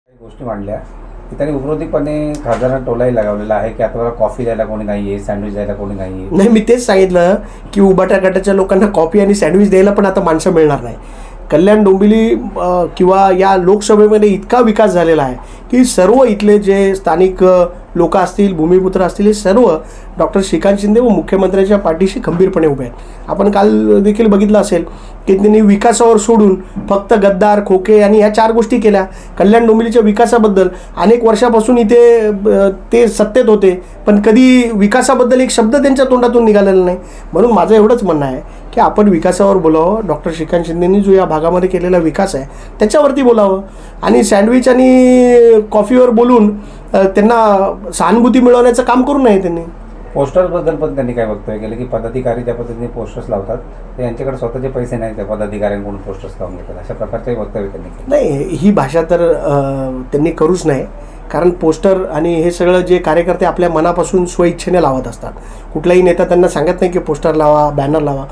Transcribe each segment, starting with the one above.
गोष्टी मांडल्या की त्यांनी उपरोधिकपणे खासदारांना टोलाही लगावलेला आहे की आता मला कॉफी द्यायला कोणी नाही आहे, सँडविच द्यायला कोणी नाही आहे. नाही, मी तेच सांगितलं की उबाटा गटाच्या लोकांना कॉफी आणि सँडविच द्यायला पण आता माणसं मिळणार नाही. कल्याण डोंबिवली किंवा या लोकसभेमध्ये इतका विकास झालेला आहे की सर्व इथले जे स्थानिक लोक असतील, भूमिपुत्र असतील, हे सर्व डॉक्टर श्रीकांत शिंदे व मुख्यमंत्र्यांच्या पाठीशी खंबीरपणे उभे आहेत. आपण काल देखील बघितलं असेल की त्यांनी विकासावर सोडून फक्त गद्दार, खोके आणि ह्या 4 गोष्टी केल्या. कल्याण डोंबिवलीच्या विकासाबद्दल अनेक वर्षापासून इथे ते सत्तेत होते, पण कधी विकासाबद्दल एक शब्द त्यांच्या तोंडातून निघालेला नाही. म्हणून माझं एवढंच म्हणणं आहे की आपण विकासावर बोलावं. डॉक्टर श्रीकांत शिंदेंनी जो या भागामध्ये केलेला विकास आहे त्याच्यावरती बोलावं आणि सँडविच आणि कॉफीवर बोलून त्यांना सहानुभूती मिळवण्याचं काम करू नये. त्यांनी पोस्टर्सबद्दल पण त्यांनी काय वक्तव्य केलं की पदाधिकारी ज्या पद्धतीने पोस्टर्स लावतात ते यांच्याकडे स्वतःचे पैसे नाही, त्या पदाधिकाऱ्यांकडून पोस्टर्स लावून घेतात, अशा प्रकारचंही वक्तव्य त्यांनी केलं. नाही, ही भाषा तर त्यांनी करूच नाही. कारण पोस्टर आणि हे सगळं जे कार्यकर्ते आपल्या मनापासून स्वइच्छेने लावत असतात. कुठलाही नेता त्यांना सांगत नाही की पोस्टर लावा, बॅनर लावा.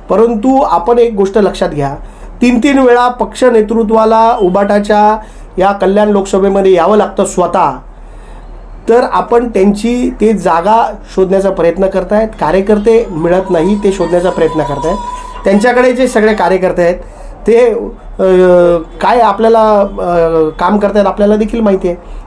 परंतु आपण एक गोष्ट लक्षात घ्या, 3 वेळा पक्ष नेतृत्वाला उबाटाच्या या कल्याण लोकसभेमध्ये यावं लागतं स्वतः, तर आपण त्यांची ते जागा शोधण्याचा प्रयत्न करतायत. कार्यकर्ते मिळत नाही, ते शोधण्याचा प्रयत्न करतायत. त्यांच्याकडे जे सगळे कार्यकर्ते आहेत ते काय आपल्याला काम करतायत आपल्याला देखील माहिती आहे.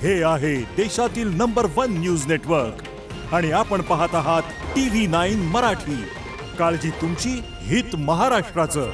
हे आहे देशातील नंबर 1 न्यूज नेटवर्क आणि आपण पाहत आहात TV9 मराठी. काळजी तुमची, हित महाराष्ट्राचं.